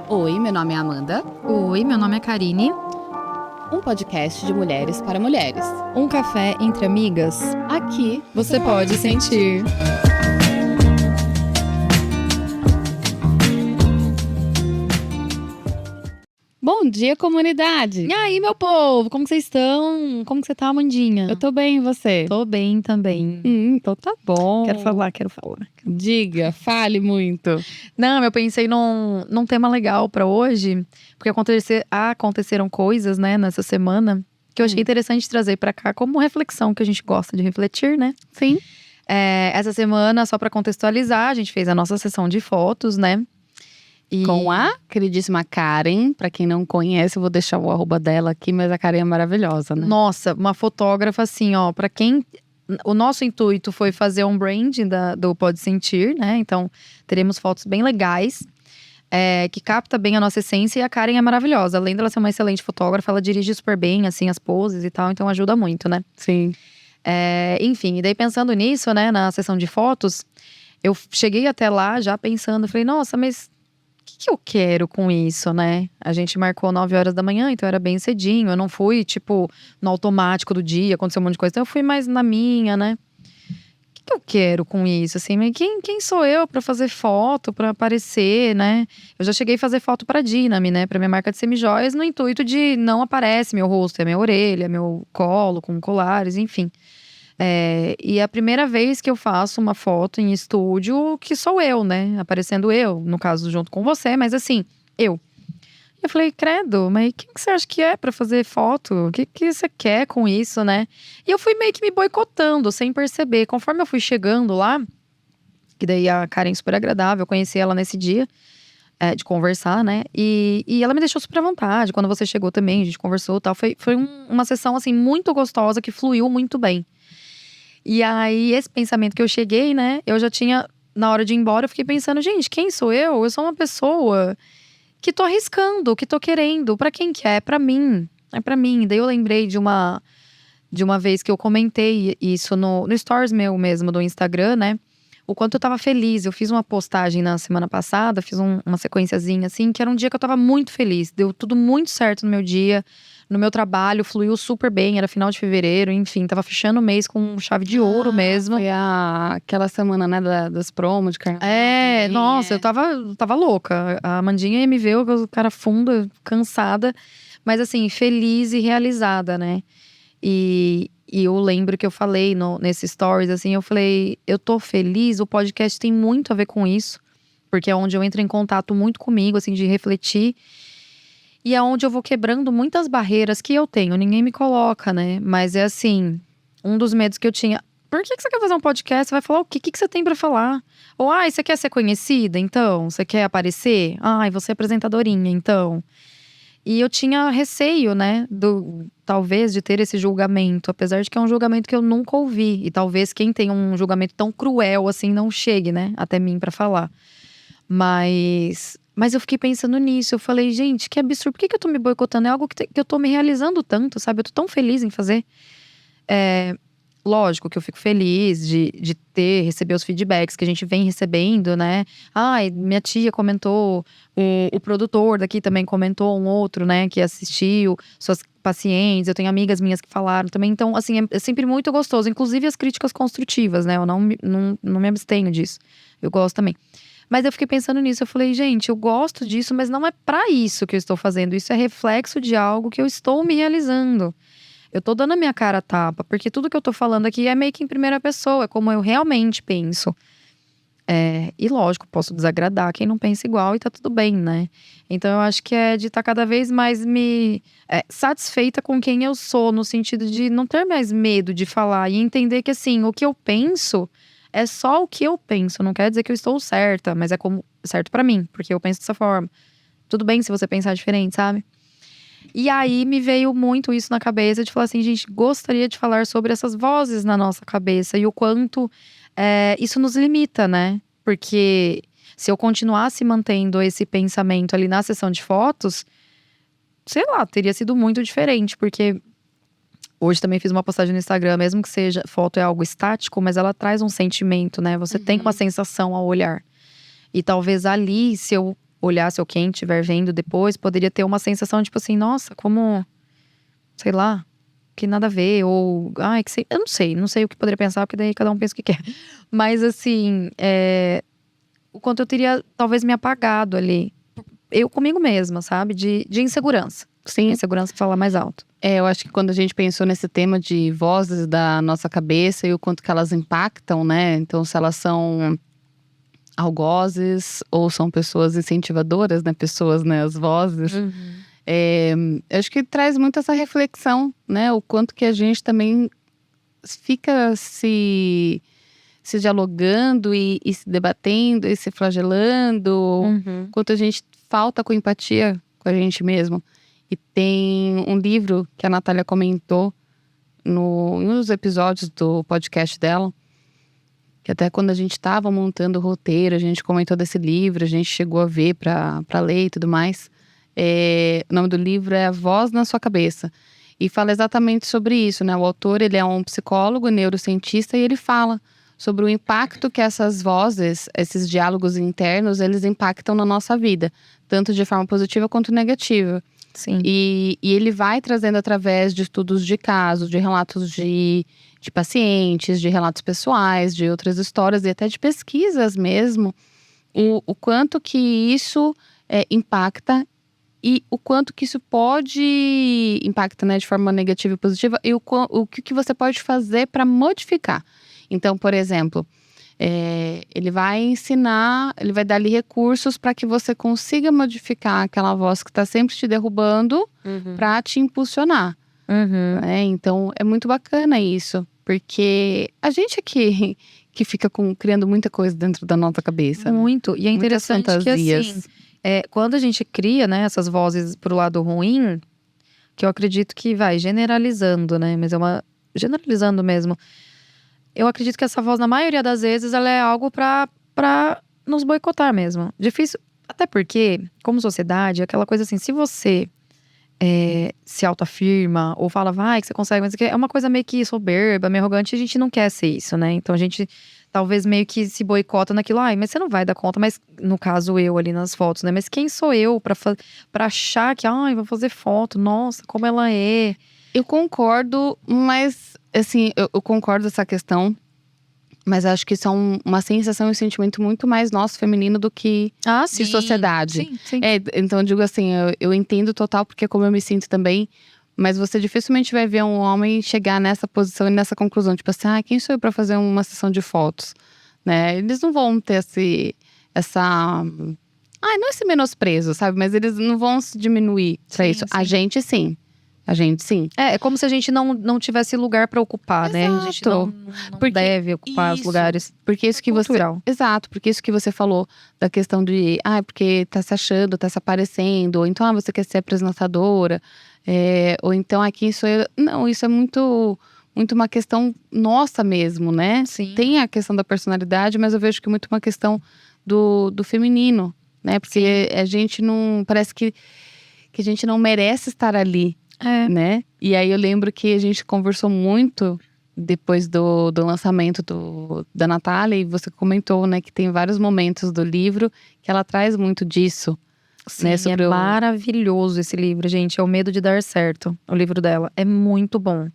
Oi, meu nome é Amanda. Oi, meu nome é Karine. Um podcast de mulheres para mulheres. Um café entre amigas. Aqui Você pode sentir. Bom dia, comunidade! E aí, meu povo, como vocês estão? Como que você tá, Amandinha? Eu tô bem, e você? Tô bem também. Então tá bom. Quero falar. Diga, fale muito. Não, eu pensei num tema legal pra hoje, porque aconteceram coisas, né, nessa semana, que eu achei interessante trazer pra cá como reflexão, que a gente gosta de refletir, né? Sim. Essa semana, só pra contextualizar, a gente fez a nossa sessão de fotos, né? Com a queridíssima Karen. Pra quem não conhece, eu vou deixar o arroba dela aqui, mas a Karen é maravilhosa, né? Nossa, uma fotógrafa assim, ó, pra quem… O nosso intuito foi fazer um branding do Pode Sentir, né? Então, teremos fotos bem legais, que capta bem a nossa essência. E a Karen é maravilhosa. Além dela ser uma excelente fotógrafa, ela dirige super bem, assim, as poses e tal. Então, ajuda muito, né? Sim. Enfim, e daí pensando nisso, né, na sessão de fotos, eu cheguei até lá já pensando, falei, nossa, mas o que eu quero com isso, né? A gente marcou 9 horas da manhã, então era bem cedinho. Eu não fui, tipo, no automático do dia, aconteceu um monte de coisa. Então eu fui mais na minha, né? O que eu quero com isso, assim? Mas quem sou eu pra fazer foto, pra aparecer, né? Eu já cheguei a fazer foto pra Dinami, né? Pra minha marca de semijoias, no intuito de não aparece meu rosto, é minha orelha, meu colo com colares, enfim. E é a primeira vez que eu faço uma foto em estúdio que sou eu, né? Aparecendo eu, no caso, junto com você, mas assim, eu. Eu falei, credo, mas quem que você acha que é pra fazer foto? O que você quer com isso, né? E eu fui meio que me boicotando, sem perceber. Conforme eu fui chegando lá, que daí a Karen é super agradável, eu conheci ela nesse dia, de conversar, né? E ela me deixou super à vontade. Quando você chegou também, a gente conversou e tal. Foi uma sessão, assim, muito gostosa, que fluiu muito bem. E aí, esse pensamento que eu cheguei, né? Eu já tinha, na hora de ir embora, eu fiquei pensando, gente, quem sou eu? Eu sou uma pessoa que tô arriscando, que tô querendo. Pra quem que é? Pra mim. É pra mim. Daí eu lembrei de uma vez que eu comentei isso no stories meu mesmo, do Instagram, né? O quanto eu tava feliz. Eu fiz uma postagem na semana passada, fiz uma sequenciazinha assim, que era um dia que eu tava muito feliz. Deu tudo muito certo no meu dia. No meu trabalho, fluiu super bem, era final de fevereiro, enfim, tava fechando o mês com chave de ouro mesmo. Foi aquela semana, né, das promos de carnaval. Nossa, eu tava louca. A Amandinha ia me ver, eu cara funda, cansada, mas assim, feliz e realizada, né? E eu lembro que eu falei nesse stories, assim, eu falei, eu tô feliz, o podcast tem muito a ver com isso, porque é onde eu entro em contato muito comigo, assim, de refletir. E é onde eu vou quebrando muitas barreiras que eu tenho. Ninguém me coloca, né? Mas é assim, um dos medos que eu tinha. Por que você quer fazer um podcast? Você vai falar o quê? O que você tem pra falar? Ou, você quer ser conhecida, então? Você quer aparecer? Você é apresentadorinha, então? E eu tinha receio, né? Talvez de ter esse julgamento. Apesar de que é um julgamento que eu nunca ouvi. E talvez quem tem um julgamento tão cruel assim não chegue, né? Até mim pra falar. Mas eu fiquei pensando nisso, eu falei, gente, que absurdo, por que eu tô me boicotando? É algo que eu tô me realizando tanto, sabe? Eu tô tão feliz em fazer. Lógico que eu fico feliz de receber os feedbacks que a gente vem recebendo, né? Minha tia comentou, o produtor daqui também comentou, um outro, né, que assistiu, suas pacientes, eu tenho amigas minhas que falaram também. Então, assim, é sempre muito gostoso, inclusive as críticas construtivas, né? Eu não me abstenho disso, eu gosto também. Mas eu fiquei pensando nisso, eu falei, gente, eu gosto disso, mas não é pra isso que eu estou fazendo. Isso é reflexo de algo que eu estou me realizando. Eu tô dando a minha cara a tapa, porque tudo que eu tô falando aqui é meio que em primeira pessoa, é como eu realmente penso. E lógico, posso desagradar quem não pensa igual e tá tudo bem, né? Então eu acho que é de estar cada vez mais satisfeita com quem eu sou, no sentido de não ter mais medo de falar e entender que, assim, o que eu penso é só o que eu penso. Não quer dizer que eu estou certa, mas é como certo pra mim, porque eu penso dessa forma. Tudo bem se você pensar diferente, sabe? E aí me veio muito isso na cabeça, de falar assim, gente, gostaria de falar sobre essas vozes na nossa cabeça e o quanto isso nos limita, né? Porque se eu continuasse mantendo esse pensamento ali na sessão de fotos, sei lá, teria sido muito diferente, porque hoje também fiz uma postagem no Instagram, mesmo que seja, foto é algo estático, mas ela traz um sentimento, né? Você tem uma sensação ao olhar. E talvez ali, se eu olhasse ou quem estiver vendo depois, poderia ter uma sensação tipo assim, nossa, como, sei lá, que nada a ver, ou, ai, que sei, eu não sei o que poderia pensar, porque daí cada um pensa o que quer. Mas assim, o quanto eu teria talvez me apagado ali, eu comigo mesma, sabe, de insegurança. Sim. Insegurança fala mais alto. Eu acho que quando a gente pensou nesse tema de vozes da nossa cabeça e o quanto que elas impactam, né? Então, se elas são algozes ou são pessoas incentivadoras, né? Pessoas, né? As vozes. Acho que traz muito essa reflexão, né? O quanto que a gente também fica se dialogando e se debatendo e se flagelando. Quanto a gente falta com empatia com a gente mesmo. E tem um livro que a Natália comentou em um dos episódios do podcast dela, que até quando a gente estava montando o roteiro, a gente comentou desse livro, a gente chegou a ver para ler e tudo mais. O nome do livro é A Voz na Sua Cabeça. E fala exatamente sobre isso, né? O autor, ele é um psicólogo, neurocientista, e ele fala sobre o impacto que essas vozes, esses diálogos internos, eles impactam na nossa vida. Tanto de forma positiva quanto negativa. Sim. E ele vai trazendo através de estudos de casos, de relatos de pacientes, de relatos pessoais, de outras histórias e até de pesquisas mesmo, o quanto que isso impacta e o quanto que isso pode impacta, né, de forma negativa e positiva e o que você pode fazer para modificar. Então, por exemplo, ele vai ensinar, ele vai dar ali recursos para que você consiga modificar aquela voz que está sempre te derrubando para te impulsionar. Então, é muito bacana isso, porque a gente aqui que fica criando muita coisa dentro da nossa cabeça. Muito. E é interessante que assim, quando a gente cria, né, essas vozes pro lado ruim, que eu acredito que vai generalizando, né, mas generalizando mesmo. Eu acredito que essa voz, na maioria das vezes, ela é algo pra nos boicotar mesmo. Difícil, até porque, como sociedade, aquela coisa assim, se você se autoafirma ou fala, vai, que você consegue, mas é uma coisa meio que soberba, meio arrogante, e a gente não quer ser isso, né? Então a gente talvez meio que se boicota naquilo, ai, mas você não vai dar conta, mas no caso eu ali nas fotos, né? Mas quem sou eu pra achar que, ai, vou fazer foto, nossa, como ela é. Eu concordo, mas assim, eu concordo essa questão. Mas acho que isso é uma sensação e um sentimento muito mais nosso, feminino, do que de sociedade. Sim. Então eu digo assim, eu entendo total, porque como eu me sinto também. Mas você dificilmente vai ver um homem chegar nessa posição e nessa conclusão. Tipo assim, quem sou eu pra fazer uma sessão de fotos? Né? Eles não vão ter não esse menosprezo, sabe? Mas eles não vão se diminuir pra isso. A gente sim. É como se a gente não tivesse lugar pra ocupar, né? A gente não deve ocupar os lugares. Porque isso que cultural. Exato, porque isso que você falou da questão de porque tá se achando, tá se aparecendo, ou então você quer ser apresentadora, ou então quem sou eu. Não, isso é muito uma questão nossa mesmo, né? Sim. Tem a questão da personalidade, mas eu vejo que muito uma questão do feminino, né? Porque a gente não. Parece que a gente não merece estar ali. Né? E aí eu lembro que a gente conversou muito depois do lançamento da Natália, e você comentou, né, que tem vários momentos do livro que ela traz muito disso. Sim, né, sobre maravilhoso esse livro, gente. É O Medo de Dar Certo, o livro dela. É muito bom.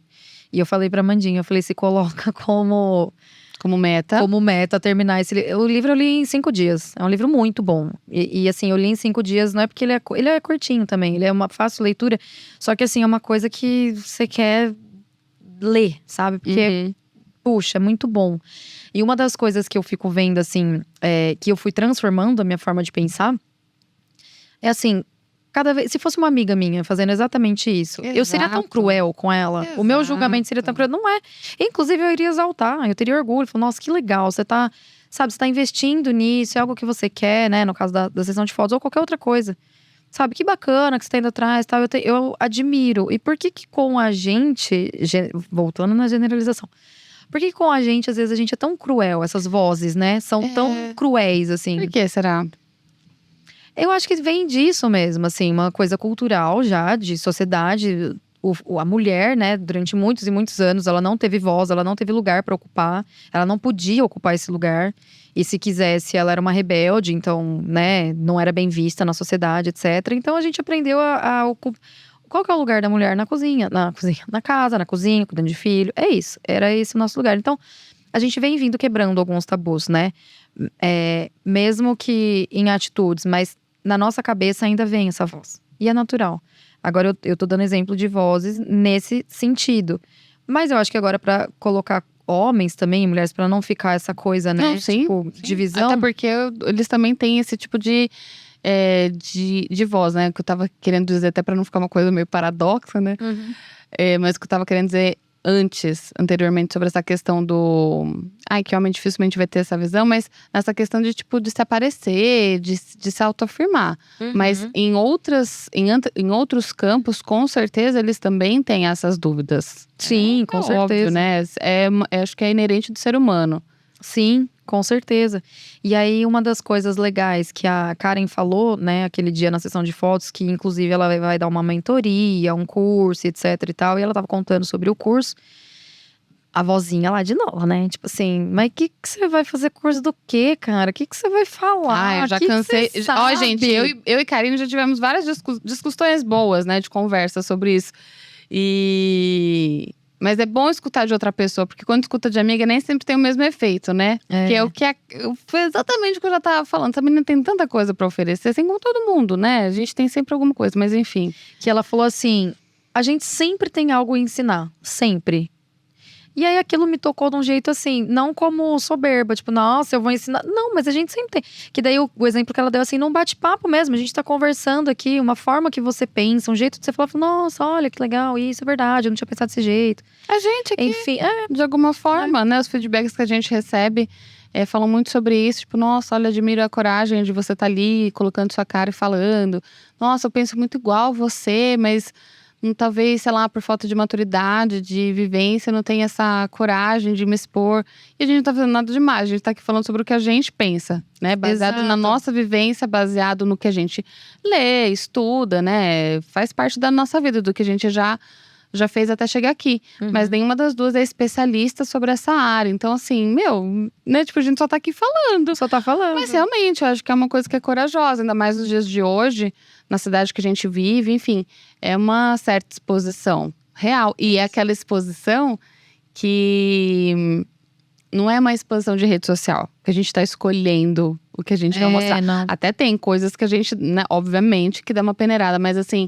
E eu falei pra Mandinha, eu falei, se coloca como meta terminar esse livro. O livro eu li em 5 dias. É um livro muito bom. E assim, eu li em 5 dias, não é porque ele é curtinho também. Ele é uma fácil leitura. Só que assim, é uma coisa que você quer ler, sabe? Porque, puxa, é muito bom. E uma das coisas que eu fico vendo, assim, que eu fui transformando a minha forma de pensar, é assim, cada vez, se fosse uma amiga minha fazendo exatamente isso, eu seria tão cruel com ela. O meu julgamento seria tão cruel. Não é. Inclusive, eu iria exaltar, eu teria orgulho. Falar, nossa, que legal, você tá investindo nisso, é algo que você quer, né? No caso da sessão de fotos ou qualquer outra coisa. Sabe, que bacana que você tá indo atrás, tal. Eu admiro. E por que com a gente, voltando na generalização, por que com a gente, às vezes, a gente é tão cruel? Essas vozes, né? São tão cruéis, assim. Por que será? Eu acho que vem disso mesmo, assim, uma coisa cultural já, de sociedade. a mulher, né, durante muitos e muitos anos, ela não teve voz, ela não teve lugar para ocupar, ela não podia ocupar esse lugar. E se quisesse, ela era uma rebelde, então, né, não era bem vista na sociedade, etc. Então a gente aprendeu a ocupar. Qual que é o lugar da mulher? Na cozinha, na casa, na cozinha, cuidando de filho. É isso, era esse o nosso lugar. Então, a gente vem vindo quebrando alguns tabus, né? Mesmo que em atitudes, mas na nossa cabeça ainda vem essa voz. E é natural. Agora eu tô dando exemplo de vozes nesse sentido. Mas eu acho que agora pra colocar homens também, mulheres, pra não ficar essa coisa, né? Não, sim, tipo, sim. divisão. Até porque eles também têm esse tipo de voz, né? Que eu tava querendo dizer, até pra não ficar uma coisa meio paradoxa, né? Uhum. Mas o que eu tava querendo dizer anteriormente, sobre essa questão do… Ai, que homem dificilmente vai ter essa visão, mas nessa questão de, tipo, de se aparecer, de se autoafirmar. Mas em outros campos, com certeza, eles também têm essas dúvidas. Sim, com certeza. Óbvio, né? Acho que é inerente do ser humano. Sim, com certeza. E aí, uma das coisas legais que a Karen falou, né, aquele dia na sessão de fotos, que inclusive ela vai dar uma mentoria, um curso, etc e tal, e ela tava contando sobre o curso. A vozinha lá de novo, né? Tipo assim, mas que você vai fazer curso do quê, cara? O que você vai falar? Eu já Que cansei. você Ó, sabe? gente, eu e Karine já tivemos várias discussões boas, né, de conversa sobre isso. Mas é bom escutar de outra pessoa, porque quando escuta de amiga nem sempre tem o mesmo efeito, né? Que é o que foi exatamente o que eu já tava falando. Essa menina tem tanta coisa pra oferecer, assim como todo mundo, né? A gente tem sempre alguma coisa, mas enfim. Que ela falou assim: a gente sempre tem algo a ensinar, sempre. E aí aquilo me tocou de um jeito assim, não como soberba, tipo, nossa, eu vou ensinar. Não, mas a gente sempre tem. Que daí o exemplo que ela deu assim, num bate-papo mesmo, a gente tá conversando aqui, uma forma que você pensa, um jeito de você falar, nossa, olha que legal, isso é verdade, eu não tinha pensado desse jeito. A gente aqui, enfim, de alguma forma, né, os feedbacks que a gente recebe falam muito sobre isso, tipo, nossa, olha, admiro a coragem de você estar ali, colocando sua cara e falando. Nossa, eu penso muito igual você, mas… talvez, sei lá, por falta de maturidade, de vivência, não tem essa coragem de me expor. E a gente não tá fazendo nada demais, a gente tá aqui falando sobre o que a gente pensa, né? Baseado na nossa vivência, baseado no que a gente lê, estuda, né? Faz parte da nossa vida, do que a gente já fez até chegar aqui. Mas nenhuma das duas é especialista sobre essa área. Então, assim, né? Tipo, a gente só tá aqui falando. Só tá falando. Mas realmente, eu acho que é uma coisa que é corajosa, ainda mais nos dias de hoje, na cidade que a gente vive, enfim, é uma certa exposição real. E é aquela exposição que não é uma exposição de rede social, que a gente tá escolhendo o que a gente vai mostrar. Não. Até tem coisas que a gente, né, obviamente, que dá uma peneirada, mas assim,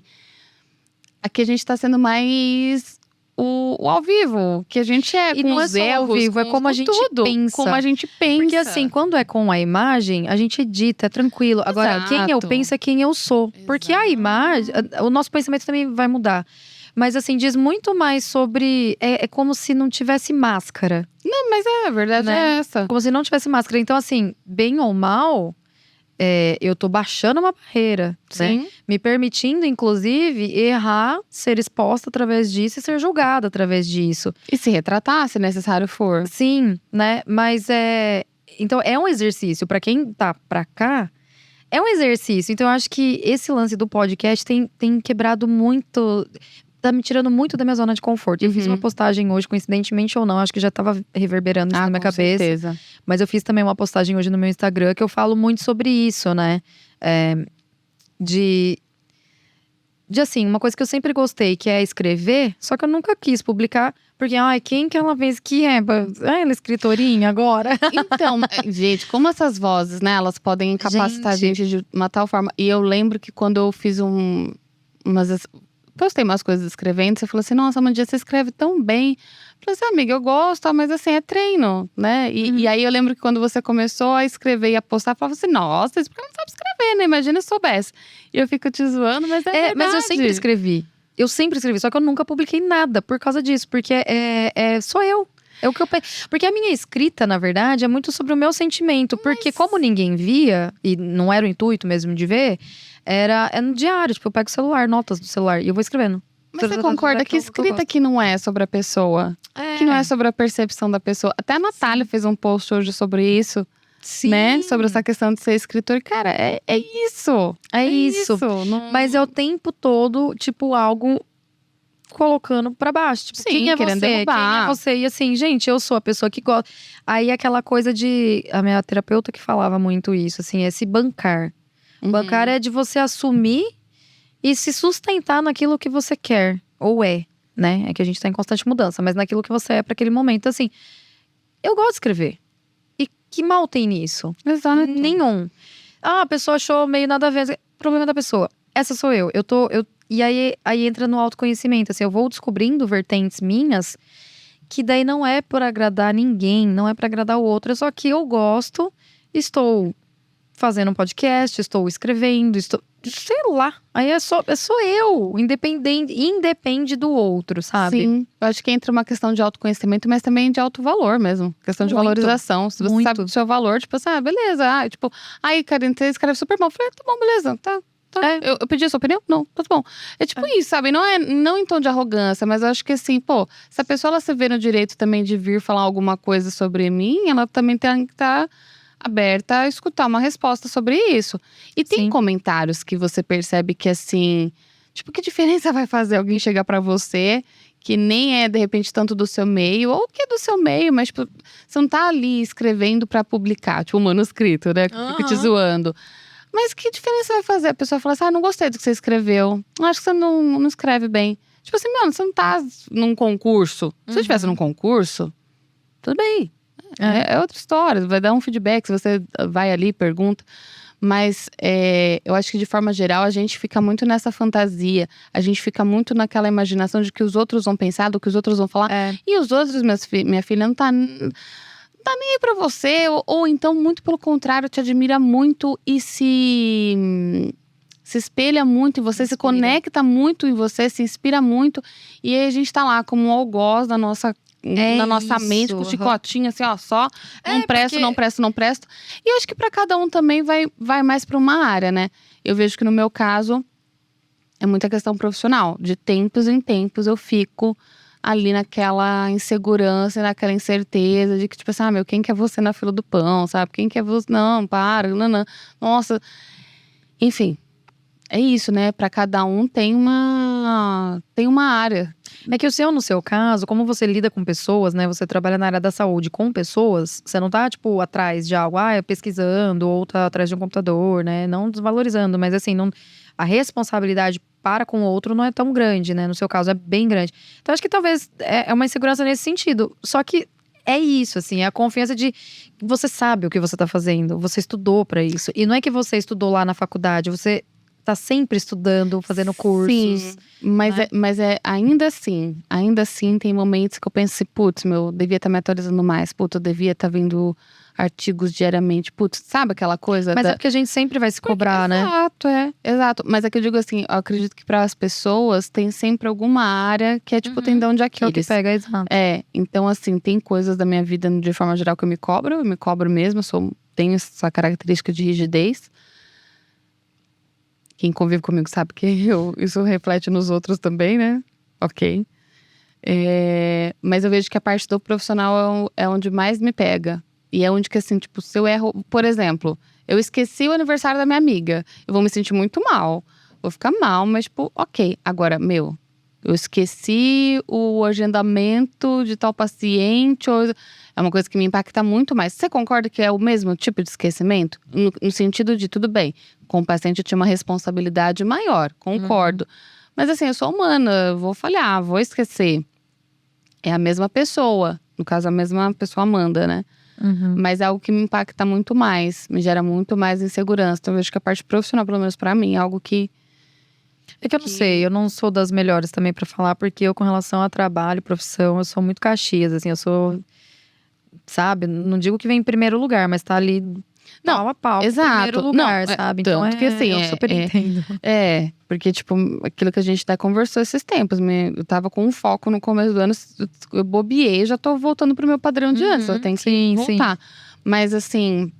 aqui a gente tá sendo mais o ao vivo, que a gente E com não é os só ao erros, vivo, é como a gente tudo, pensa. como a gente pensa. Porque assim, quando é com a imagem, a gente edita, é tranquilo. Agora, quem eu penso é quem eu sou. Porque a imagem, o nosso pensamento também vai mudar. Mas assim, diz muito mais sobre… É como se não tivesse máscara. Não, mas a verdade né? é essa. Como se não tivesse máscara. Então assim, bem ou mal… eu tô baixando uma barreira, Sim. né? Me permitindo, inclusive, errar, ser exposta através disso e ser julgada através disso. E se retratar, se necessário for. Sim, né? Mas então é um exercício. Pra quem tá pra cá, é um exercício. Então eu acho que esse lance do podcast tem quebrado muito… Tá me tirando muito da minha zona de conforto. Eu fiz uma postagem hoje, coincidentemente ou não, acho que já tava reverberando isso na minha cabeça. Certeza. Mas eu fiz também uma postagem hoje no meu Instagram que eu falo muito sobre isso, né? De assim, uma coisa que eu sempre gostei, que é escrever, só que eu nunca quis publicar, porque, quem que ela fez que é? Ela é escritorinha agora? Então, gente, como essas vozes, né, elas podem capacitar a gente de uma tal forma. E eu lembro que quando eu fiz postei umas coisas escrevendo, você falou assim, nossa, Amandinha, você escreve tão bem. Eu falei assim, amiga, eu gosto, mas assim, é treino, né? E aí eu lembro que quando você começou a escrever e a postar, eu falava assim, nossa, isso porque não sabe escrever, né? Imagina se soubesse. E eu fico te zoando, mas é verdade. Mas eu sempre escrevi. Só que eu nunca publiquei nada por causa disso, porque sou eu. É o que eu penso. Porque a minha escrita, na verdade, é muito sobre o meu sentimento. Porque como ninguém via, e não era o intuito mesmo de ver, é no diário. Tipo, eu pego o celular, notas do celular, e eu vou escrevendo. Mas você concorda que escrita que não é sobre a pessoa? Que não é sobre a percepção da pessoa. Até a Natália fez um post hoje sobre isso. Sim. Né? Sobre essa questão de ser escritor. Cara, é isso. É isso. Não… Mas é o tempo todo, tipo, algo colocando pra baixo. Tipo, Sim, quem é querendo você? derrubar. Quem é você? E assim, gente, eu sou a pessoa que gosta. Aí aquela coisa de… A minha terapeuta que falava muito isso, assim, é se bancar. Bancar é de você assumir e se sustentar naquilo que você quer. Ou é, né? É que a gente tá em constante mudança. Mas naquilo que você é pra aquele momento. Assim, eu gosto de escrever. E que mal tem nisso? Exato. Nenhum. Ah, a pessoa achou meio nada a ver. Problema da pessoa. Essa sou eu. E aí entra no autoconhecimento. Assim, eu vou descobrindo vertentes minhas que daí não é por agradar ninguém, não é pra agradar o outro. É só que eu gosto, estou fazendo um podcast, estou escrevendo, sei lá. Aí é só eu, independe do outro, sabe? Sim, eu acho que entra uma questão de autoconhecimento, mas também de alto valor mesmo. Questão de Muito, valorização. Se você muito. sabe do seu valor, tipo assim, beleza. Tipo, aí, Karine, você escreve super mal. Eu falei, tá bom, beleza, tá. Eu pedi a sua opinião? Não, tá bom. É tipo isso, sabe? Não em tom de arrogância, mas eu acho que assim, pô, se a pessoa ela se vê no direito também de vir falar alguma coisa sobre mim, ela também tem que estar aberta a escutar uma resposta sobre isso. E tem comentários que você percebe que assim, tipo, que diferença vai fazer alguém chegar pra você que nem é de repente tanto do seu meio, ou que é do seu meio, mas tipo, você não tá ali escrevendo pra publicar, tipo um manuscrito, né? Que fica te zoando. Mas que diferença vai fazer? A pessoa fala assim, não gostei do que você escreveu. Acho que você não escreve bem. Tipo assim, você não tá num concurso. Se eu estivesse num concurso, tudo bem. É outra história, vai dar um feedback, se você vai ali, pergunta. Mas eu acho que de forma geral a gente fica muito nessa fantasia. A gente fica muito naquela imaginação de que os outros vão pensar, do que os outros vão falar. E os outros, minha filha, não tá nem aí pra você. Ou então, muito pelo contrário, te admira muito e se espelha muito em você, se conecta muito em você, se inspira muito. E aí a gente tá lá como um algoz na nossa mente, com o chicotinho assim, ó, só não presto. E eu acho que pra cada um também vai mais pra uma área, né? Eu vejo que no meu caso é muita questão profissional. De tempos em tempos eu fico ali naquela insegurança, naquela incerteza de que tipo assim, quem que é você na fila do pão, sabe? Quem que é você? Não, para, não. Nossa. Enfim. É isso, né? Pra cada um tem uma área. É que no seu caso, como você lida com pessoas, né? Você trabalha na área da saúde com pessoas, você não tá, tipo, atrás de algo, pesquisando, ou tá atrás de um computador, né? Não desvalorizando, mas assim, a responsabilidade para com o outro não é tão grande, né? No seu caso, é bem grande. Então, acho que talvez é uma insegurança nesse sentido. Só que é isso, assim, é a confiança de que você sabe o que você tá fazendo, você estudou pra isso. E não é que você estudou lá na faculdade, você tá sempre estudando, fazendo cursos. Sim, mas ainda assim tem momentos que eu penso assim, putz, devia estar me atualizando mais, putz, eu devia estar vendo artigos diariamente, putz, sabe aquela coisa? Mas é porque a gente sempre vai se cobrar, né? Exato, mas é que eu digo assim, eu acredito que para as pessoas tem sempre alguma área que é tipo tendão de Aquiles. Que é o que pega, exato. Então assim, tem coisas da minha vida de forma geral que eu me cobro mesmo, tenho essa característica de rigidez. Quem convive comigo sabe que isso reflete nos outros também, né? Ok. Mas eu vejo que a parte do profissional é onde mais me pega. E é onde que, assim, tipo, se eu erro… Por exemplo, eu esqueci o aniversário da minha amiga. Eu vou me sentir muito mal. Vou ficar mal, mas, tipo, ok. Agora, eu esqueci o agendamento de tal paciente. É uma coisa que me impacta muito mais. Você concorda que é o mesmo tipo de esquecimento? No sentido de, tudo bem, com o paciente eu tinha uma responsabilidade maior, concordo. Mas assim, eu sou humana, eu vou falhar, vou esquecer. É a mesma pessoa, no caso a mesma pessoa, Amanda, né? Mas é algo que me impacta muito mais, me gera muito mais insegurança. Então eu vejo que a parte profissional, pelo menos pra mim, é algo que… É que eu não sei, eu não sou das melhores também pra falar, porque eu, com relação a trabalho, profissão, eu sou muito Caxias, assim, eu sou… Sabe? Não digo que vem em primeiro lugar, mas tá ali… pau a pau, exato. primeiro lugar, sabe? Então tanto que assim, eu super entendo. Porque tipo, aquilo que a gente até conversou esses tempos, eu tava com um foco no começo do ano, eu bobeei, já tô voltando pro meu padrão de antes, eu tenho que voltar. Mas assim,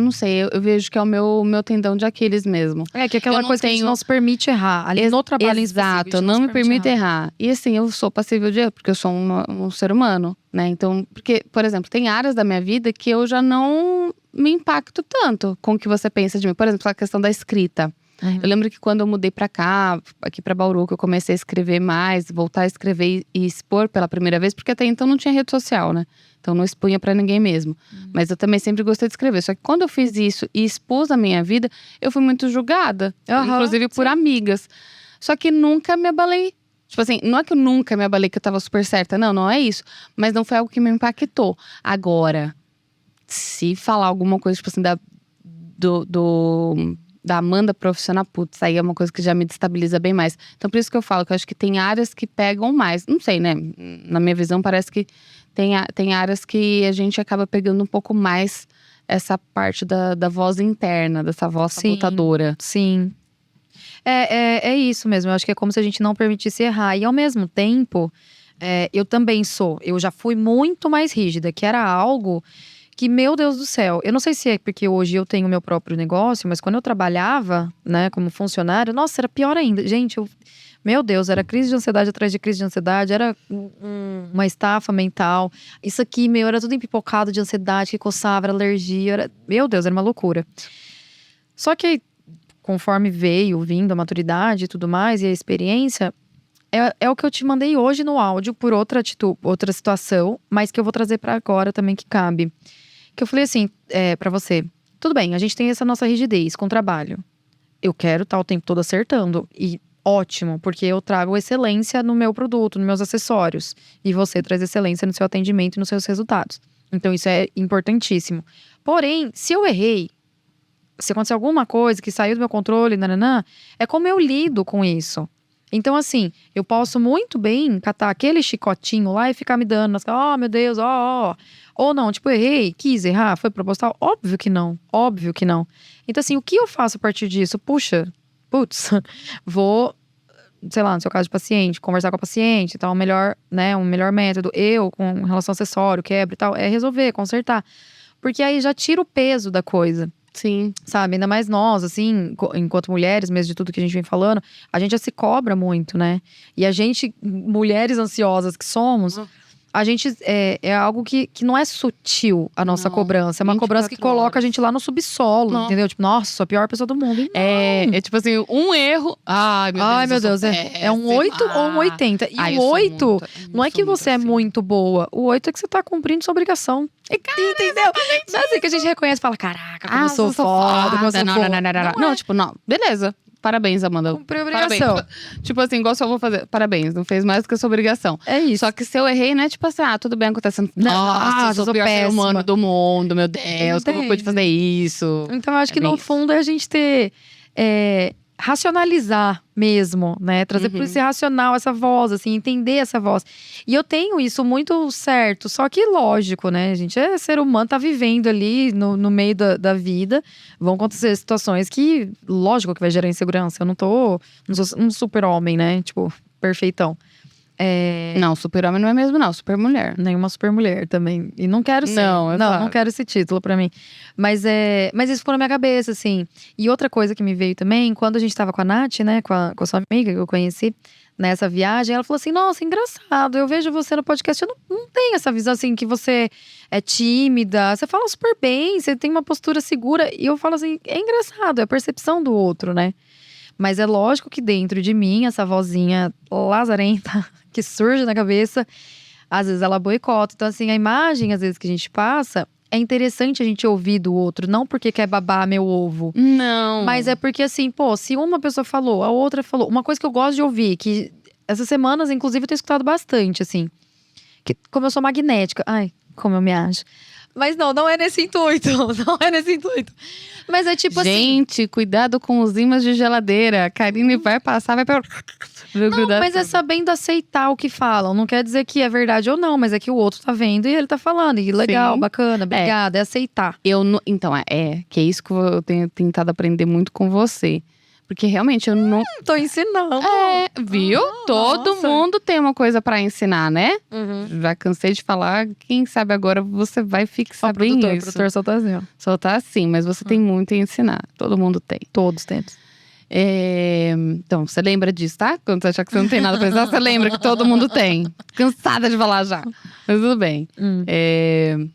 não sei, eu vejo que é o meu tendão de Aquiles mesmo. É, que é aquela coisa que a gente não se permite errar. Ali no trabalho exato, eu não me permito errar. E assim, eu sou passível de erro, porque eu sou um ser humano, né? Então, porque, por exemplo, tem áreas da minha vida que eu já não me impacto tanto com o que você pensa de mim. Por exemplo, a questão da escrita. Eu lembro que quando eu mudei pra cá, aqui pra Bauru, que eu comecei a escrever mais, voltar a escrever e expor pela primeira vez, porque até então não tinha rede social, né? Então não expunha pra ninguém mesmo. Mas eu também sempre gostei de escrever. Só que quando eu fiz isso e expus a minha vida, eu fui muito julgada. Inclusive por amigas. Só que nunca me abalei. Tipo assim, não é que eu nunca me abalei que eu tava super certa. Não, não é isso. Mas não foi algo que me impactou. Agora, se falar alguma coisa, tipo assim, da Amanda profissional, putz, aí é uma coisa que já me destabiliza bem mais. Então, por isso que eu falo que eu acho que tem áreas que pegam mais. Não sei, né? Na minha visão, parece que tem áreas que a gente acaba pegando um pouco mais essa parte da voz interna, dessa voz sabotadora. Sim. É isso mesmo. Eu acho que é como se a gente não permitisse errar. E ao mesmo tempo, eu também eu já fui muito mais rígida, que era algo que, meu Deus do céu, eu não sei se é porque hoje eu tenho meu próprio negócio, mas quando eu trabalhava, né, como funcionário, nossa, era pior ainda. Gente, meu Deus, era crise de ansiedade atrás de crise de ansiedade, era uma estafa mental. Isso aqui, era tudo empipocado de ansiedade, que coçava, era alergia, meu Deus, era uma loucura. Só que conforme vindo a maturidade e tudo mais, e a experiência, é o que eu te mandei hoje no áudio, por outra situação, mas que eu vou trazer pra agora também, que cabe. Que eu falei assim, pra você, tudo bem, a gente tem essa nossa rigidez com o trabalho. Eu quero estar o tempo todo acertando, e ótimo, porque eu trago excelência no meu produto, nos meus acessórios. E você traz excelência no seu atendimento e nos seus resultados. Então isso é importantíssimo. Porém, se eu errei, se acontecer alguma coisa que saiu do meu controle, é como eu lido com isso. Então, assim, eu posso muito bem catar aquele chicotinho lá e ficar me dando, meu Deus, Ou não, tipo, errei, quis errar, foi proposital? Óbvio que não. Então, assim, o que eu faço a partir disso? Vou, sei lá, no seu caso de paciente, conversar com a paciente, então, um melhor método, com relação ao acessório, quebra e tal, é resolver, consertar. Porque aí já tira o peso da coisa. Sim. Sabe, ainda mais nós, assim, enquanto mulheres, mesmo de tudo que a gente vem falando, a gente já se cobra muito, né? E a gente, mulheres ansiosas que somos, a gente é algo que não é sutil a nossa cobrança. É uma cobrança que coloca a gente lá no subsolo, entendeu? Tipo, nossa, sou a pior pessoa do mundo. É tipo assim, um erro. Ai, meu Deus. É um 8 ou um 80. E o 8 não é que você é muito boa. O 8 é que você tá cumprindo sua obrigação. Entendeu? Não é assim que a gente reconhece e fala, caraca, como eu sou foda, como eu sou foda. Não, beleza. Parabéns, Amanda. Cumpri a obrigação. Parabéns. Tipo assim, igual se eu vou fazer. Parabéns, não fez mais do que a sua obrigação. É isso. Só que se eu errei, né? Tipo assim, tudo bem acontecendo. Nossa, eu sou o pior ser humano do mundo, meu Deus, como eu pude fazer isso? Então, eu acho que no fundo é a gente ter. Racionalizar mesmo, né? Trazer por esse racional essa voz, assim, entender essa voz. E eu tenho isso muito certo, só que lógico, né? A gente é ser humano, tá vivendo ali no meio da vida. Vão acontecer situações que, lógico que vai gerar insegurança. Eu não sou um super-homem, né? Tipo, perfeitão. Não, super-homem não é mesmo, não. Super-mulher. Nenhuma super-mulher também. E não quero ser. Não quero esse título pra mim. Mas isso ficou na minha cabeça, assim. E outra coisa que me veio também, quando a gente tava com a Nath, né? Com a sua amiga que eu conheci nessa viagem, ela falou assim, nossa, engraçado, eu vejo você no podcast, eu não tenho essa visão, assim, que você é tímida, você fala super bem, você tem uma postura segura. E eu falo assim, é engraçado, é a percepção do outro, né? Mas é lógico que dentro de mim, essa vozinha lazarenta que surge na cabeça, às vezes ela boicota. Então, assim, a imagem, às vezes, que a gente passa, é interessante a gente ouvir do outro. Não porque quer babar meu ovo. Não. Mas é porque, assim, se uma pessoa falou, a outra falou. Uma coisa que eu gosto de ouvir, que essas semanas, inclusive, eu tenho escutado bastante, assim. Que, como eu sou magnética. Ai, como eu me acho. Mas não é nesse intuito. Não é nesse intuito. Mas é tipo assim… Gente, cuidado com os ímãs de geladeira. A Karine vai passar, vai pegar… Não, mas é sabendo aceitar o que falam. Não quer dizer que é verdade ou não, mas é que o outro tá vendo e ele tá falando. E legal, bacana, obrigada. É aceitar. Então, que é isso que eu tenho tentado aprender muito com você. Porque realmente eu não… Tô ensinando. Viu? Todo mundo tem uma coisa pra ensinar, né? Já cansei de falar. Quem sabe agora você vai fixar bem isso. O produtor soltar assim, ó. Soltar assim, mas você tem muito a ensinar. Todo mundo tem. Todos temos. Então, você lembra disso, tá? Quando você achar que você não tem nada pra ensinar, você lembra que todo mundo tem. Cansada de falar já. Mas tudo bem.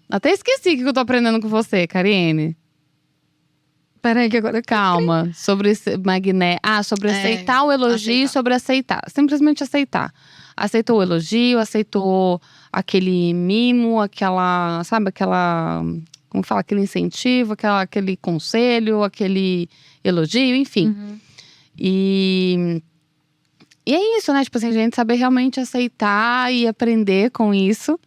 Até esqueci o que eu tô aprendendo com você, Karine. Peraí, que agora Calma, sobre esse magné. Sobre aceitar o elogio e sobre aceitar. Simplesmente aceitar. Aceitou o elogio, aceitou aquele mimo, sabe, como fala, aquele incentivo, aquele conselho, aquele elogio, enfim. E é isso, né? Tipo assim, a gente saber realmente aceitar e aprender com isso.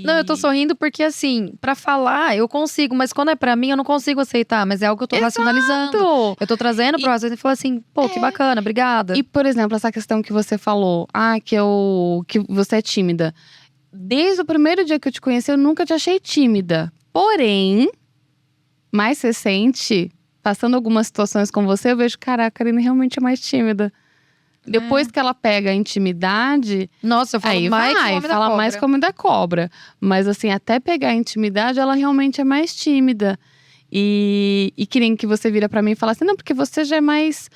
Não, eu tô sorrindo porque, assim, pra falar eu consigo, mas quando é pra mim eu não consigo aceitar. Mas é algo que eu tô racionalizando. Eu tô trazendo pro raciocínio e falo assim, pô, que bacana, obrigada. E, por exemplo, essa questão que você falou, que você é tímida. Desde o primeiro dia que eu te conheci, eu nunca te achei tímida. Porém, mais recente, passando algumas situações com você, eu vejo, caraca, a Karine realmente é mais tímida. Depois que ela pega a intimidade… Nossa, eu falo aí mais que o vai, homem da fala cobra. mais como da cobra. Mas assim, até pegar a intimidade, ela realmente é mais tímida. E que nem que você vira pra mim e fala assim, não, porque você já é mais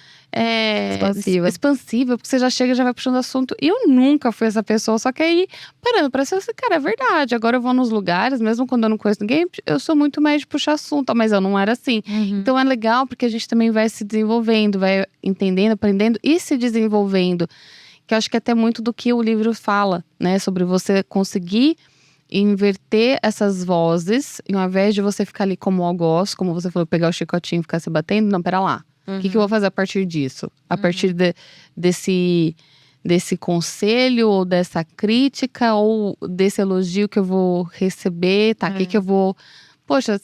expansiva, porque você já chega e já vai puxando assunto. E eu nunca fui essa pessoa, só que aí, parando pra ser assim, cara, é verdade. Agora eu vou nos lugares, mesmo quando eu não conheço ninguém, eu sou muito mais de puxar assunto, mas eu não era assim. Então é legal, porque a gente também vai se desenvolvendo, vai entendendo, aprendendo e se desenvolvendo. Que eu acho que é até muito do que o livro fala, né? Sobre você conseguir inverter essas vozes, e ao invés de você ficar ali como algoz, como você falou, pegar o chicotinho e ficar se batendo, não, pera lá. O que eu vou fazer a partir disso? A partir desse conselho, ou dessa crítica, ou desse elogio que eu vou receber, tá? Que eu vou… Poxa,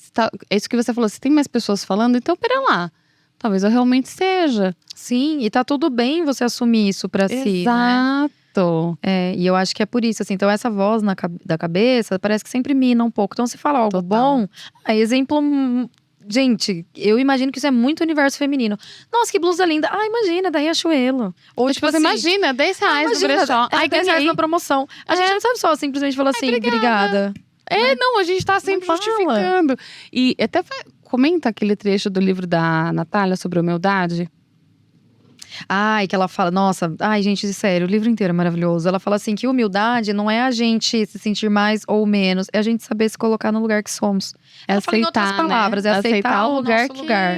é isso que você falou, se tem mais pessoas falando, então pera lá. Talvez eu realmente seja. Sim, e tá tudo bem você assumir isso pra si, né? Exato. E eu acho que é por isso, assim. Então essa voz da cabeça parece que sempre mina um pouco. Então se fala algo bom, exemplo… Gente, eu imagino que isso é muito universo feminino. Nossa, que blusa linda. Imagina, da Riachuelo. Ou Tipo, você imagina, R$10 no brechó. R$10 na promoção. A gente não sabe só simplesmente falar assim, obrigada. Não, a gente tá sempre justificando. E até comenta aquele trecho do livro da Natália sobre humildade. Que ela fala, nossa, gente, sério, o livro inteiro é maravilhoso. Ela fala assim que humildade não é a gente se sentir mais ou menos, é a gente saber se colocar no lugar que somos. É ela fala em outras palavras, é aceitar o lugar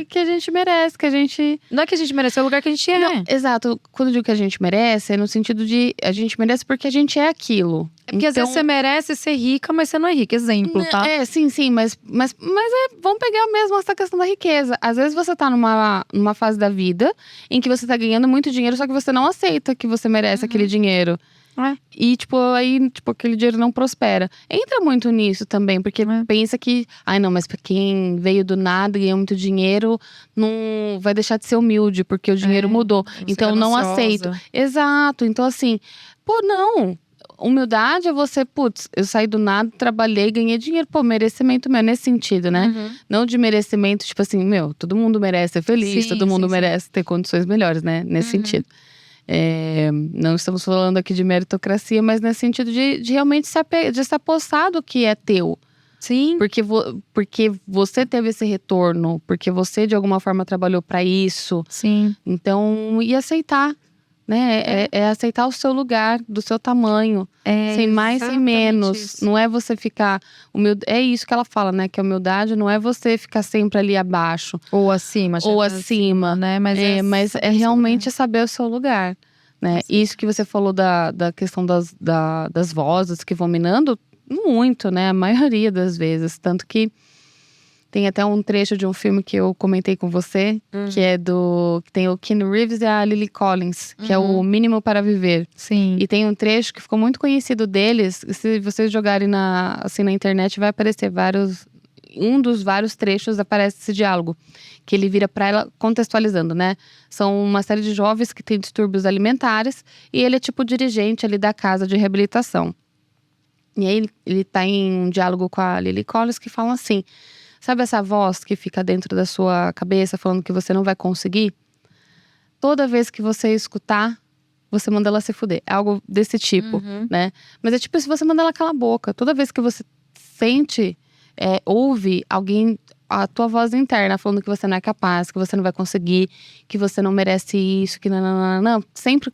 que a gente merece, que a gente… Não é que a gente merece, é o lugar que a gente é. Não, exato, quando eu digo que a gente merece, é no sentido de a gente merece porque a gente é aquilo. É porque às vezes você merece ser rica, mas você não é rica. Exemplo, tá? Sim, mas vamos pegar mesmo essa questão da riqueza. Às vezes você tá numa fase da vida em que você tá ganhando muito dinheiro, só que você não aceita que você merece aquele dinheiro. E, aquele dinheiro não prospera. Entra muito nisso também, porque pensa que… não, mas pra quem veio do nada e ganhou muito dinheiro, não vai deixar de ser humilde, porque o dinheiro mudou. Então, não aceito. Exato. Então, assim, não… Humildade é você, eu saí do nada, trabalhei, ganhei dinheiro. Merecimento meu, nesse sentido, né? Não de merecimento, tipo assim, todo mundo merece ser feliz, todo mundo merece ter condições melhores, né? Nesse sentido. Não estamos falando aqui de meritocracia, mas nesse sentido de realmente se apossar do que é teu. Sim. Porque você teve esse retorno, porque você de alguma forma trabalhou pra isso. Sim. Então, e aceitar. Né? É aceitar o seu lugar, do seu tamanho, sem mais, sem menos. Isso. Não é você ficar humilde. É isso que ela fala, né? Que a humildade não é você ficar sempre ali abaixo. Ou acima. Ou acima, né? Mas é realmente saber o seu lugar. Né? Isso que você falou da questão das vozes que vão minando, muito, né? A maioria das vezes. Tanto que tem até um trecho de um filme que eu comentei com você, que tem o Keanu Reeves e a Lily Collins, que é o Mínimo para Viver. Sim. E tem um trecho que ficou muito conhecido deles. Se vocês jogarem na internet, vai aparecer um dos vários trechos, aparece esse diálogo. Que ele vira para ela, contextualizando, né? São uma série de jovens que têm distúrbios alimentares. E ele é tipo dirigente ali da casa de reabilitação. E aí ele tá em um diálogo com a Lily Collins que fala assim… Sabe essa voz que fica dentro da sua cabeça falando que você não vai conseguir? Toda vez que você escutar, você manda ela se fuder. É algo desse tipo, né? Mas é tipo se você manda ela calar a boca. Toda vez que você sente, ouve alguém, a tua voz interna falando que você não é capaz, que você não vai conseguir, que você não merece isso, que não. Sempre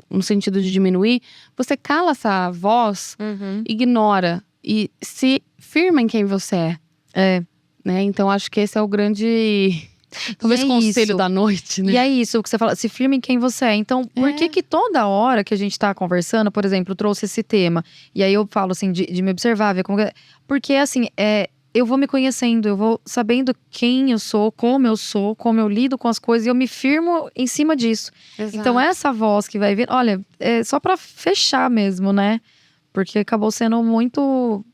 no sentido de diminuir, você cala essa voz, ignora e se firma em quem você é. né? Então acho que esse é o grande, talvez, conselho da noite, né? E é isso que você fala, se firme em quem você é. Então, por que toda hora que a gente tá conversando, por exemplo, trouxe esse tema, e aí eu falo assim, de me observar, ver como. Porque assim, eu vou me conhecendo, eu vou sabendo quem eu sou, como eu lido com as coisas, e eu me firmo em cima disso. Exato. Então, essa voz que vai vir, olha, é só pra fechar mesmo, né? Porque acabou sendo muito,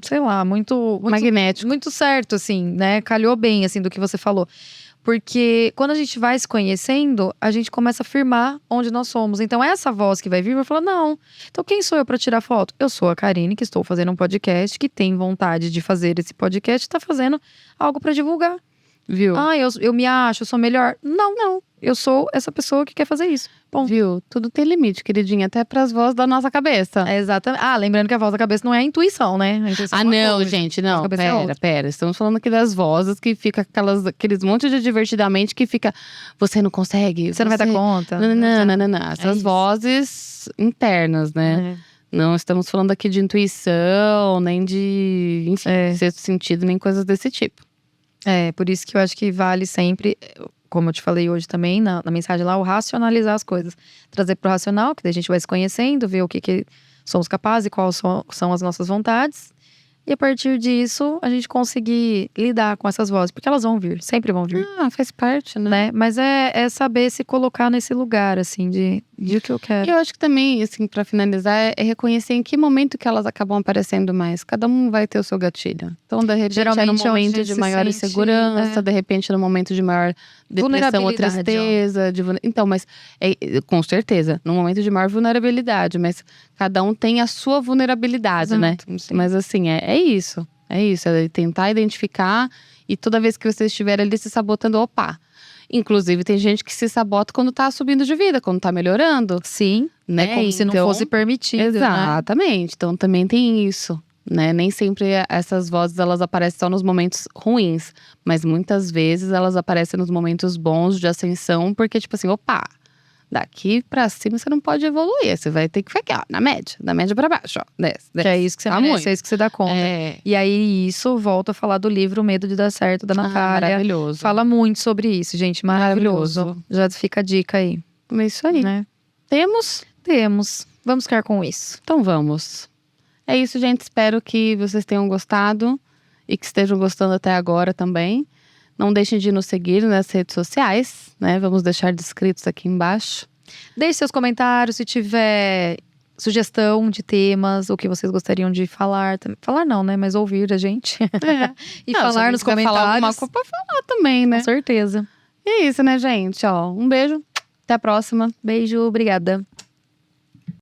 sei lá, muito magnético. Muito certo, assim, né? Calhou bem, assim, do que você falou. Porque quando a gente vai se conhecendo, a gente começa a afirmar onde nós somos. Então, essa voz que vai vir vai falar, não. Então, quem sou eu para tirar foto? Eu sou a Karine, que estou fazendo um podcast, que tem vontade de fazer esse podcast, está fazendo algo para divulgar. Viu? Ah, eu me acho, eu sou melhor. Não. Eu sou essa pessoa que quer fazer isso. Ponto. Viu? Tudo tem limite, queridinha. Até pras vozes da nossa cabeça. Exatamente. Ah, lembrando que a voz da cabeça não é a intuição, né? A intuição não, gente, não. Pera. Estamos falando aqui das vozes que fica aqueles monte de divertidamente que fica. Você não consegue. Você não vai dar conta. Não. Essas vozes internas, né? Não estamos falando aqui de intuição, nem de, enfim, sexto sentido, nem coisas desse tipo. Por isso que eu acho que vale sempre, como eu te falei hoje também, na mensagem lá, o racionalizar as coisas. Trazer pro racional, que daí a gente vai se conhecendo, ver o que somos capazes e quais são as nossas vontades. E a partir disso, a gente conseguir lidar com essas vozes. Porque elas vão vir, sempre vão vir. Faz parte, né? Mas é saber se colocar nesse lugar, assim, de o que eu quero. E eu acho que também, assim, pra finalizar, é reconhecer em que momento que elas acabam aparecendo mais. Cada um vai ter o seu gatilho. Então, de repente, geralmente no momento de maior insegurança, de repente, no momento de maior depressão ou tristeza. Então, mas, com certeza, no momento de maior vulnerabilidade. Mas cada um tem a sua vulnerabilidade, né? Sim. Mas assim, é isso. É isso, é tentar identificar. E toda vez que você estiver ali se sabotando, opa. Inclusive, tem gente que se sabota quando tá subindo de vida, quando tá melhorando. Sim, né? Como se não fosse permitido. Exatamente. Né? Então, também tem isso. Né? Nem sempre essas vozes elas aparecem só nos momentos ruins. Mas muitas vezes elas aparecem nos momentos bons de ascensão. Porque, tipo assim, opa, daqui pra cima você não pode evoluir. Você vai ter que ficar, ó, na média pra baixo, ó. Desce. Que é isso que você merece, é isso que você dá conta. E aí, isso volta a falar do livro O Medo de Dar Certo, da Natália. Maravilhoso. Fala muito sobre isso, gente. Maravilhoso. Já fica a dica aí. É isso aí. Né? Temos? Vamos ficar com isso. Então vamos. É isso, gente. Espero que vocês tenham gostado. E que estejam gostando até agora também. Não deixem de nos seguir nas redes sociais, né? Vamos deixar descritos aqui embaixo. Deixe seus comentários se tiver sugestão de temas, o que vocês gostariam de falar. Falar não, né? Mas ouvir a gente. E falar nos comentários. Falar alguma coisa pra falar também, né? Com certeza. E é isso, né, gente? Ó, um beijo. Até a próxima. Beijo, obrigada.